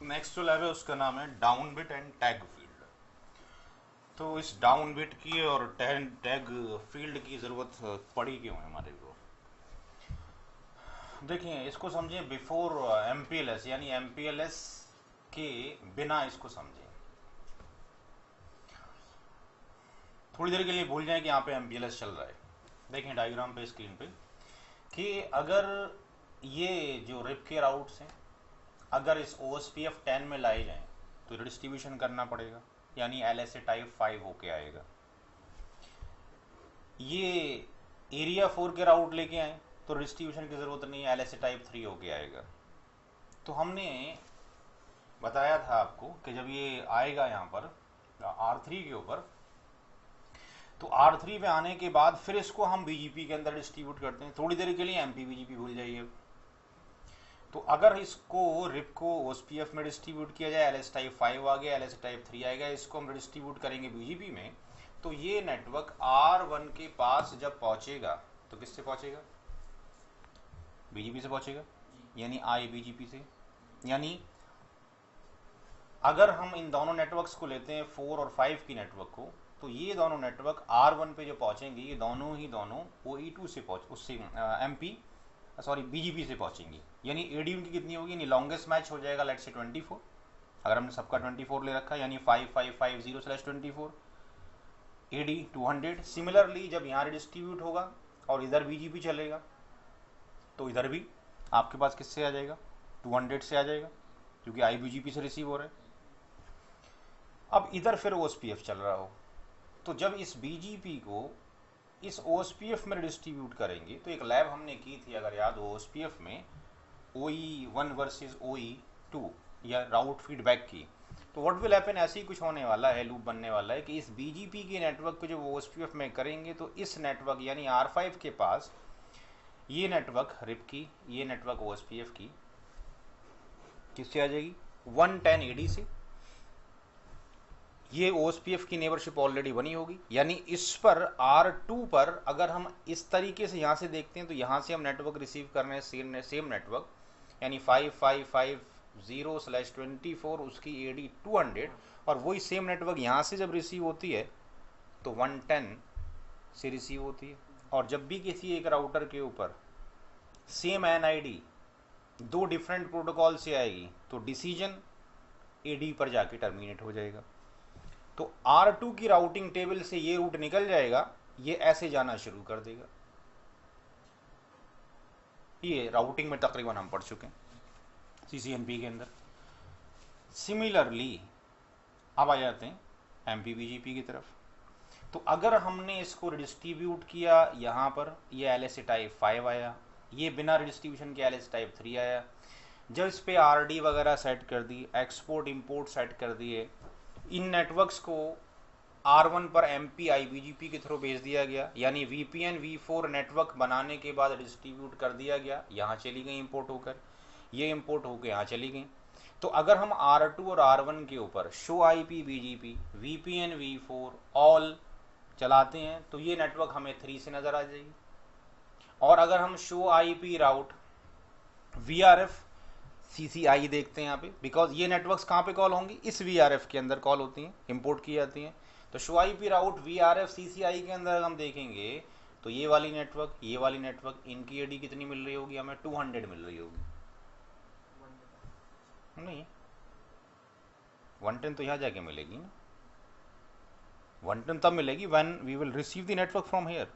Next जो lab है उसका नाम है down bit and tag field. तो इस डाउन बिट की और टैग फील्ड की ज़रूरत पड़ी क्यों है हमारे को? देखिए, इसको समझें बिफोर एमपीएलएस, यानी एमपीएलएस के बिना इसको समझें। थोड़ी देर के लिए भूल जाएं कि यहाँ पे एमपीएलएस चल रहा है। देखें डायग्राम पे, स्क्रीन पे, कि अगर ये जो रिप के राउट्स हैं अगर इस OSPF 10 में लाए जाएं तो डिस्ट्रीब्यूशन करना पड़ेगा, यानी LSA टाइप 5 होके आएगा। ये एरिया 4 के राउट लेके आए तो डिस्ट्रीब्यूशन की ज़रूरत नहीं है, LSA टाइप 3 होके आएगा। तो हमने बताया था आपको कि जब ये आएगा यहाँ पर R3 के ऊपर, तो R3 पे आने के बाद फिर इसको हम BGP के अंदर डिस्ट्रीब्यूट करते हैं। थोड़ी देर के लिए MP BGP भूल जाइए। तो अगर इसको रिप को OSPF में डिस्ट्रीब्यूट किया जाए, LS टाइप 5 आ गया, LS टाइप 3 आएगा, इसको हम डिस्ट्रीब्यूट करेंगे BGP में, तो ये नेटवर्क R1 के पास जब पहुंचेगा तो किससे पहुंचेगा? BGP से पहुंचेगा, यानी IBGP से। यानी अगर हम इन दोनों नेटवर्क्स को लेते हैं 4 और 5 की नेटवर्क को, तो ये दोनों नेटवर्क R1 पे जो पहुंचेंगे ये दोनों ही दोनों OE2 से उससे BGP से पहुंचेंगी। यानी एडी उनकी कितनी होगी, यानी लॉन्गेस्ट मैच हो जाएगा लेट्स से 24, अगर हमने सबका 24 ले रखा, यानी 5550/24, एडी 200। सिमिलरली जब यहाँ डिस्ट्रीब्यूट होगा और इधर BGP चलेगा तो इधर भी आपके पास किससे आ जाएगा? 200 से आ जाएगा, क्योंकि IBGP से रिसीव हो रहा है। अब इधर फिर OSPF चल रहा हो, तो जब इस BGP को इस OSPF में डिस्ट्रीब्यूट करेंगे, तो एक लैब हमने की थी अगर याद हो OSPF में, OE1 वर्सेस OE2 या राउट फीडबैक की। तो व्हाट विल हैपन, ऐसे ही कुछ होने वाला है, लूप बनने वाला है कि इस BGP के नेटवर्क को जब OSPF में करेंगे तो इस नेटवर्क यानी R5 के पास ये नेटवर्क रिप की, ये नेटवर्क OSPF की किससे आ जाएगी? 110 AD से। ये OSPF की नेबरशिप ऑलरेडी बनी होगी, यानी इस पर R2 पर अगर हम इस तरीके से यहाँ से देखते हैं तो यहाँ से हम नेटवर्क रिसीव कर रहे हैं सेम नेटवर्क, यानी 5550/24 उसकी AD 200, और वही सेम नेटवर्क यहाँ से जब रिसीव होती है तो 110 से रिसीव होती है। और जब भी किसी एक राउटर के ऊपर सेम NID दो डिफरेंट प्रोटोकॉल से आएगी तो डिसीजन AD पर जाके टर्मिनेट हो जाएगा। तो R2 की राउटिंग टेबल से ये रूट निकल जाएगा, ये ऐसे जाना शुरू कर देगा। ये राउटिंग में तकरीबन हम पढ़ चुके हैं CCNP के अंदर। सिमिलरली अब आ जाते हैं MP BGP की तरफ। तो अगर हमने इसको डिस्ट्रीब्यूट किया यहाँ पर, ये LSA टाइप 5 आया, ये बिना डिस्ट्रीब्यूशन के LSA टाइप 3 आया। जब इस पे RD वगैरह सेट कर दी, एक्सपोर्ट इंपोर्ट सेट कर दिए, इन नेटवर्क्स को R1 पर MP IBGP के थ्रू भेज दिया गया, यानी VPN V4 नेटवर्क बनाने के बाद डिस्ट्रीब्यूट कर दिया गया, यहाँ चली गई इंपोर्ट होकर, ये इंपोर्ट होकर यहाँ चली गई। तो अगर हम R2 और R1 के ऊपर show IP BGP VPN V4 all चलाते हैं तो ये नेटवर्क हमें 3 से नज़र आ जाएगी। और अगर हम show IP route VRF CCI देखते हैं यहाँ पे, बिकॉज ये नेटवर्क्स कहाँ पे कॉल होंगी? इस VRF के अंदर कॉल होती हैं, इंपोर्ट की जाती हैं। तो show IP route VRF CCI के अंदर हम देखेंगे तो ये वाली नेटवर्क इनकी AD कितनी मिल रही होगी? हमें 200 मिल रही होगी। नहीं, 110 तो यहाँ जाके मिलेगी ना, 110 तब मिलेगी when we will receive the network from here.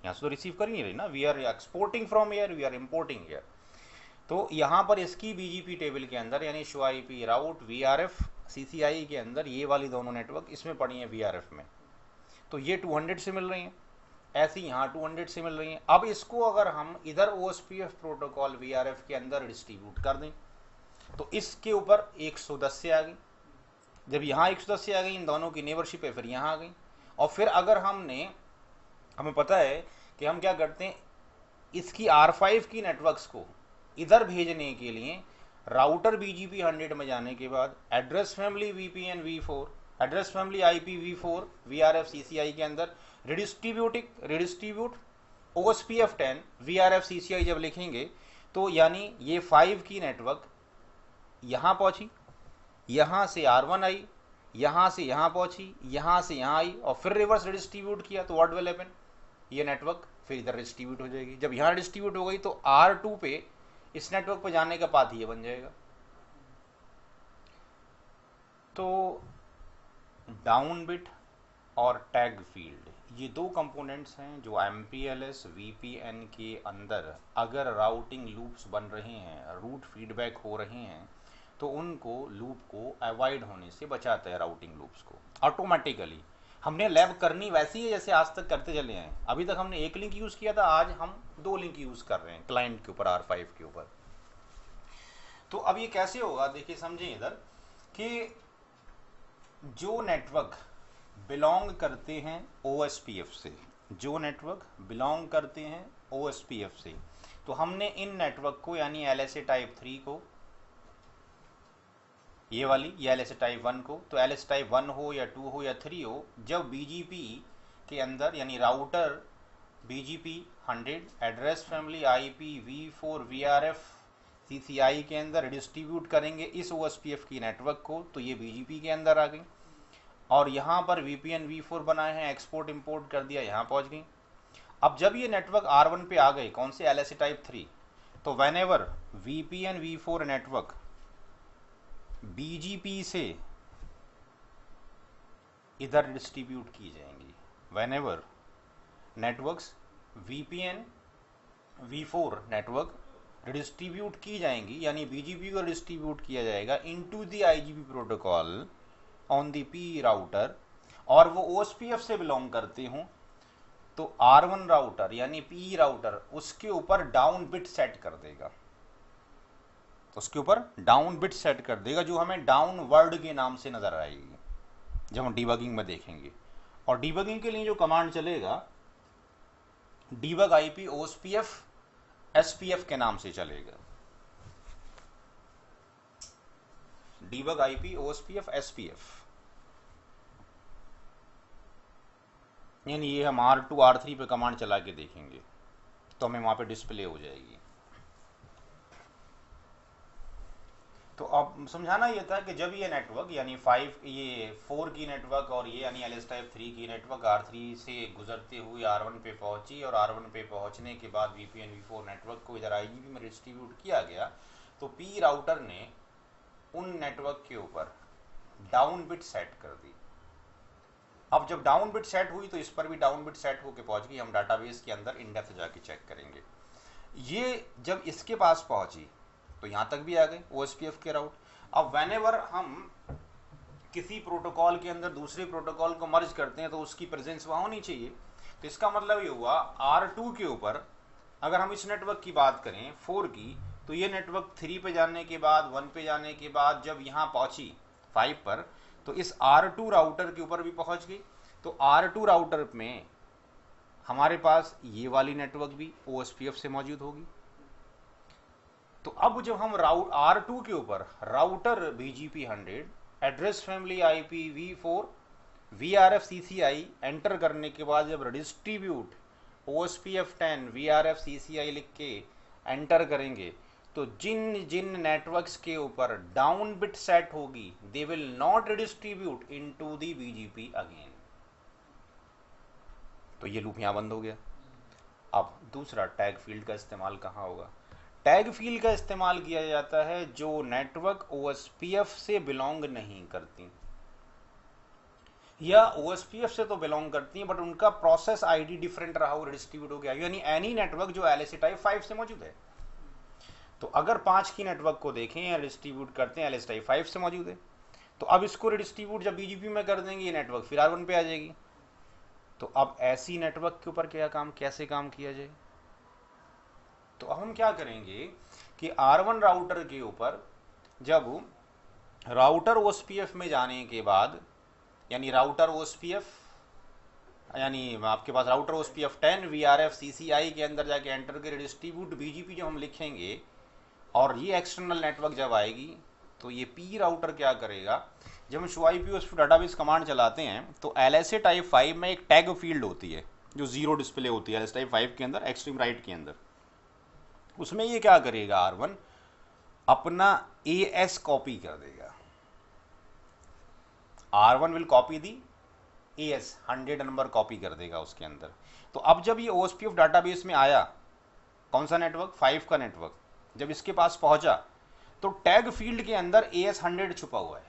यहाँ से तो रिसीव कर ही नहीं रही ना, we are exporting from here, we are importing here. तो यहाँ पर इसकी BGP टेबल के अंदर यानी show IP route VRF CCI के अंदर ये वाली दोनों नेटवर्क इसमें पड़ी हैं VRF में, तो ये 200 से मिल रही हैं, ऐसी यहाँ 200 से मिल रही हैं। अब इसको अगर हम इधर OSPF प्रोटोकॉल VRF के अंदर डिस्ट्रीब्यूट कर दें तो इसके ऊपर 110 से आ गई। जब यहाँ 110 से आ गई, इन दोनों की नेबरशिप है, फिर यहाँ आ गई। और फिर अगर हमें पता है कि हम क्या करते हैं, इसकी R5 की नेटवर्क्स को इधर भेजने के लिए राउटर BGP 100 में जाने के बाद address family VPN V4, address family IPv4 VRF CCI के अंदर रिडिस्ट्रीब्यूट OSPF 10 VRF CCI जब लिखेंगे तो यानी ये 5 की नेटवर्क यहाँ पहुंची यहाँ से R1 आई, यहाँ से यहाँ पहुँची, यहाँ से यहाँ आई और फिर रिवर्स डिस्ट्रीब्यूट किया, तो व्हाट विल हैपन, ये नेटवर्क फिर इधर डिस्ट्रीब्यूट हो जाएगी। जब यहाँ डिस्ट्रीब्यूट हो गई तो R2 पे इस नेटवर्क पे जाने का पाथ ये बन जाएगा। तो डाउन बिट और टैग फील्ड ये दो कंपोनेंट्स हैं जो MPLS VPN के अंदर अगर राउटिंग लूप्स बन रहे हैं, रूट फीडबैक हो रहे हैं, तो उनको लूप को अवॉइड होने से बचाता है, राउटिंग लूप्स को ऑटोमेटिकली। हमने लैब करनी वैसी है जैसे आज तक करते चले हैं। अभी तक हमने एक लिंक यूज़ किया था, आज हम 2 लिंक यूज़ कर रहे हैं क्लाइंट के ऊपर, R5 के ऊपर। तो अब ये कैसे होगा, देखिए समझें इधर कि जो नेटवर्क बिलोंग करते हैं OSPF से, जो नेटवर्क बिलोंग करते हैं OSPF से, तो हमने इन नेटवर्क को यानी LSA टाइप 3 को, ये वाली या LSA टाइप 1 को, तो LSA टाइप 1 हो या 2 हो या 3 हो, जब BGP के अंदर यानी router BGP 100 address family IPv4 VRF CCI के अंदर डिस्ट्रीब्यूट करेंगे इस OSPF की नेटवर्क को, तो ये BGP के अंदर आ गई। और यहाँ पर VPN V4 बनाए हैं, एक्सपोर्ट इंपोर्ट कर दिया, यहाँ पहुँच गई। अब जब ये नेटवर्क R1 पे आ गए, कौन से, LSA टाइप 3, तो whenever VPN V4 network BGP से इधर डिस्ट्रीब्यूट की जाएंगी, whenever networks VPN V4 network distribute की जाएंगी, यानी BGP को डिस्ट्रीब्यूट किया जाएगा into the IGP protocol on the P router, और वो OSPF से बिलोंग करते हों, तो R1 राउटर यानी P राउटर उसके ऊपर डाउन बिट सेट कर देगा, उसके ऊपर डाउन बिट सेट कर देगा, जो हमें डाउन वर्ड के नाम से नजर आएगी जब हम डीबगिंग में देखेंगे। और डीबगिंग के लिए जो कमांड चलेगा, डीबग IP OSPF SPF के नाम से चलेगा, डीबग IP OSPF SPF, यानी ये हम R2 R3 पे कमांड चला के देखेंगे तो हमें वहाँ पे डिस्प्ले हो जाएगी। तो अब समझाना ये था कि जब ये नेटवर्क यानी 4 की नेटवर्क और ये यानी LSA टाइप 3 की नेटवर्क R3 से गुजरते हुए R1 पे पहुंची, और R1 पे पहुंचने के बाद VPN V4 नेटवर्क को इधर IGP में डिस्ट्रीब्यूट किया गया, तो P राउटर ने उन नेटवर्क के ऊपर डाउन बिट सेट कर दी। अब जब डाउन बिट सेट हुई तो इस पर भी डाउन बिट सेट होके पहुंच गई, हम डाटाबेस के अंदर इन डेप्थ जाके चेक करेंगे। ये जब इसके पास पहुंची तो यहाँ तक भी आ गए OSPF के राउट। अब व्हेनेवर हम किसी प्रोटोकॉल के अंदर दूसरे प्रोटोकॉल को मर्ज करते हैं तो उसकी प्रेजेंस वहाँ होनी चाहिए, तो इसका मतलब ये हुआ R2 के ऊपर अगर हम इस नेटवर्क की बात करें 4 की, तो ये नेटवर्क 3 पे जाने के बाद 1 पे जाने के बाद जब यहाँ पहुँची 5 पर, तो इस R2 राउटर के ऊपर भी पहुँच गई। तो R2 राउटर में हमारे पास ये वाली नेटवर्क भी OSPF से मौजूद होगी। तो अब जब हम R2 के ऊपर router BGP 100 address family IPv4 VRF CCI enter करने के बाद जब डिस्ट्रीब्यूट OSPF 10 VRF CCI लिख के एंटर करेंगे, तो जिन जिन नेटवर्क्स के ऊपर डाउन बिट सेट होगी they will not distribute into the BGP again. तो ये लूप यहाँ बंद हो गया। अब दूसरा टैग फील्ड का इस्तेमाल कहाँ होगा? टैग फील्ड का इस्तेमाल किया जाता है जो नेटवर्क OSPF से बिलोंग नहीं करती, या OSPF से तो बिलोंग करती हैं बट उनका प्रोसेस ID डिफरेंट रहा हो, डिस्ट्रीब्यूट हो गया, यानी एनी नेटवर्क जो LSA टाइप 5 से मौजूद है। तो अगर 5 की नेटवर्क को देखें या डिस्ट्रीब्यूट करते हैं LSA टाइप 5 से मौजूद है, तो अब इसको डिस्ट्रीब्यूट जब BGP में कर देंगे ये नेटवर्क फिर R1 पे आ जाएगी। तो अब ऐसी नेटवर्क के ऊपर कैसे काम किया जाए? तो अब हम क्या करेंगे कि R1 राउटर के ऊपर जब राउटर OSPF में जाने के बाद, यानी राउटर OSPF यानी आपके पास राउटर OSPF 10 VRF CCI के अंदर जाके एंटर के डिस्ट्रीब्यूट BGP जो हम लिखेंगे, और ये एक्सटर्नल नेटवर्क जब आएगी तो ये P राउटर क्या करेगा, जब हम show IP OSPF database command चलाते हैं तो LSA टाइप 5 में एक टैग फील्ड होती है जो 0 डिस्प्ले होती है LSA टाइप 5 के अंदर, एक्सट्रीम राइट के अंदर। उसमें ये क्या करेगा, R1 अपना AS कॉपी कर देगा, R1 will copy the AS 100 number copy कर देगा उसके अंदर। तो अब जब ये OSPF डाटाबेस में आया, कौन सा नेटवर्क, 5 का नेटवर्क, जब इसके पास पहुंचा तो टैग फील्ड के अंदर AS 100 छुपा हुआ है।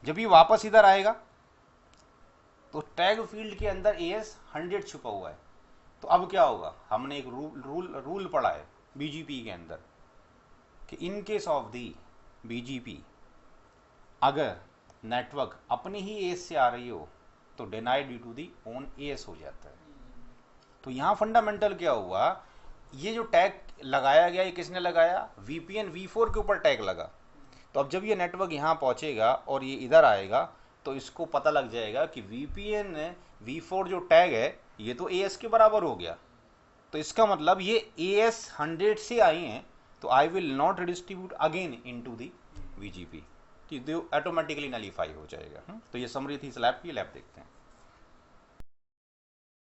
जब ये वापस इधर आएगा तो टैग फील्ड के अंदर AS 100 छुपा हुआ है। तो अब क्या होगा, हमने एक रूल पढ़ा है BGP के अंदर कि in case of the BGP अगर नेटवर्क अपनी ही AS से आ रही हो तो denied due to the own AS हो जाता है। तो यहाँ फंडामेंटल क्या हुआ, ये जो टैग लगाया गया ये किसने लगाया, VPN V4 के ऊपर टैग लगा। तो अब जब ये नेटवर्क यहाँ पहुँचेगा और ये इधर आएगा तो इसको पता लग जाएगा कि VPN V4 जो टैग है ये तो AS के बराबर हो गया। तो इसका मतलब ये AS 100 से आई हैं, तो I will not distribute again into the BGP, कि ऑटोमेटिकली नलीफाई हो जाएगा। तो ये समरी थी स्लैब की, लैब देखते हैं।